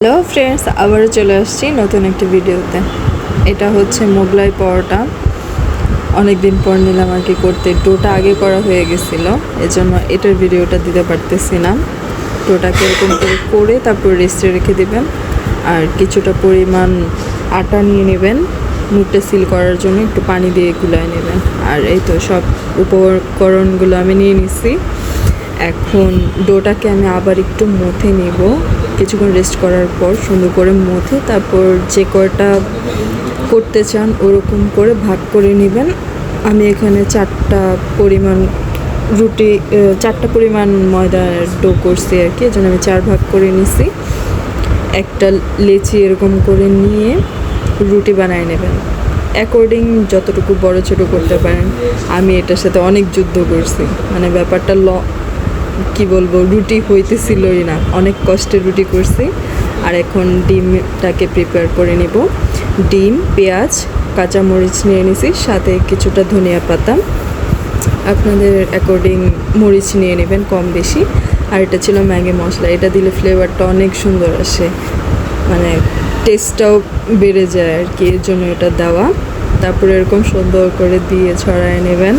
Hello friends, আবারও চলে আসছি নতুন একটি ভিডিওতে। এটা হচ্ছে মোগলাই পরোটা। অনেক দিন পর নিলাম আর কি করতে। ডোটা আগে করা হয়ে গেছিলো, এজন্য এটার ভিডিওটা দিতে পারতেছি না। ডোটাকে এরকম করে তারপর রেস্টে রেখে দেবেন। আর কিছুটা পরিমাণ আটা নিয়ে নেবেন, মুখটা সিল করার জন্য একটু পানি দিয়ে গুলায় নেবেন। আর এই তো সব উপকরণগুলো আমি নিয়ে নিছি। এখন ডোটাকে আমি আবার একটু মথে নেব, কিছুক্ষণ রেস্ট করার পর সুন্দর করে মথে তারপর যে কয়টা করতে চান ওরকম করে ভাগ করে নেবেন। আমি এখানে চারটা পরিমাণ ময়দার ডো করছি আর কি, এজন্য আমি 4 ভাগ করে নিছি। একটা লেচি এরকম করে নিয়ে রুটি বানিয়ে নেবেন, অ্যাকর্ডিং যতটুকু বড় ছোট করতে পারেন। আমি এটার সাথে অনেক যুদ্ধ করছি, মানে ব্যাপারটা কি বলবো, রুটি হইতেছিলই না, অনেক কষ্টে রুটি করছি। আর এখন ডিমটাকে প্রিপেয়ার করে নেব। ডিম, পেঁয়াজ, কাঁচামরিচ নিয়ে নিছি, সাথে কিছুটা ধনিয়া পাতা, আপনাদের অ্যাকর্ডিং মরিচ নিয়ে নেবেন কম বেশি। আর এটা ছিল ম্যাগি মশলা, এটা দিলে ফ্লেভারটা অনেক সুন্দর আসে, মানে টেস্টটাও বেড়ে যায় আর কি, এর জন্য এটা দেওয়া। তারপরে এরকম সুন্দর করে দিয়ে ছড়ায় নেবেন।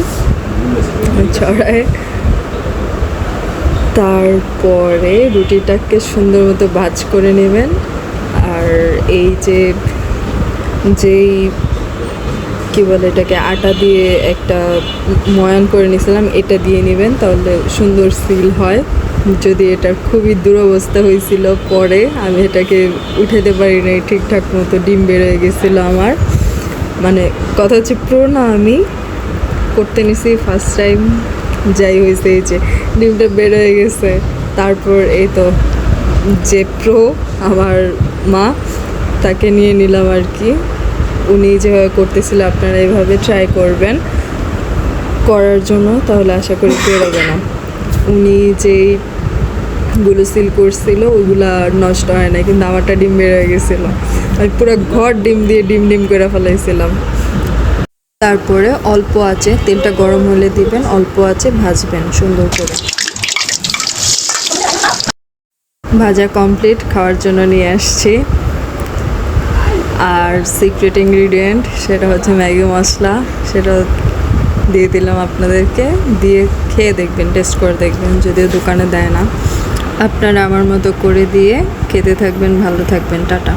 তারপরে রুটিটাকে সুন্দর মতো ভাজ করে নেবেন। আর এই যেই কী বলে এটাকে, আটা দিয়ে একটা ময়ান করে নিয়েছিলাম, এটা দিয়ে নেবেন, তাহলে সুন্দর সিল হয়। যদি এটার খুবই দুরবস্থা হয়েছিল, পরে আমি এটাকে উঠাতে পারি নাই ঠিকঠাক মতো, ডিম বের হয়ে গেছিলো আমার। মানে কথা হচ্ছে না, আমি করতে নিছি ফার্স্ট টাইম, যাই হয়েছে এই যে ডিমটা বের হয়ে গেছে। তারপর এই তো যে আমার মা, তাকে নিয়ে নিলাম আর কি। উনি যেভাবে করতেছিল আপনারা এইভাবে ট্রাই করবেন করার জন্য, তাহলে আশা করি বেরোবে না। উনি যেইগুলো সিল করছিল ওইগুলা নষ্ট হয় না, কিন্তু আমারটা ডিম বের হয়ে গেছিলো। আমি পুরো ঘর ডিম করে ফেলাইছিলাম। তারপরে অল্প আঁচে, তেলটা গরম হলে দিবেন, অল্প আঁচে ভাজবেন সুন্দর করে। ভাজা কমপ্লিট, খাওয়ার জন্য নিয়ে আসছি। আর সিক্রেট ইনগ্রিডিয়েন্ট সেটা হচ্ছে ম্যাগি মশলা, সেটা দিয়ে দিলাম আপনাদেরকে। দিয়ে খেয়ে দেখবেন, টেস্ট করে দেখবেন, যদিও দোকানে দেয় না। আপনারা আমার মতো করে দিয়ে খেতে থাকবেন, ভালো থাকবেন, টাটা।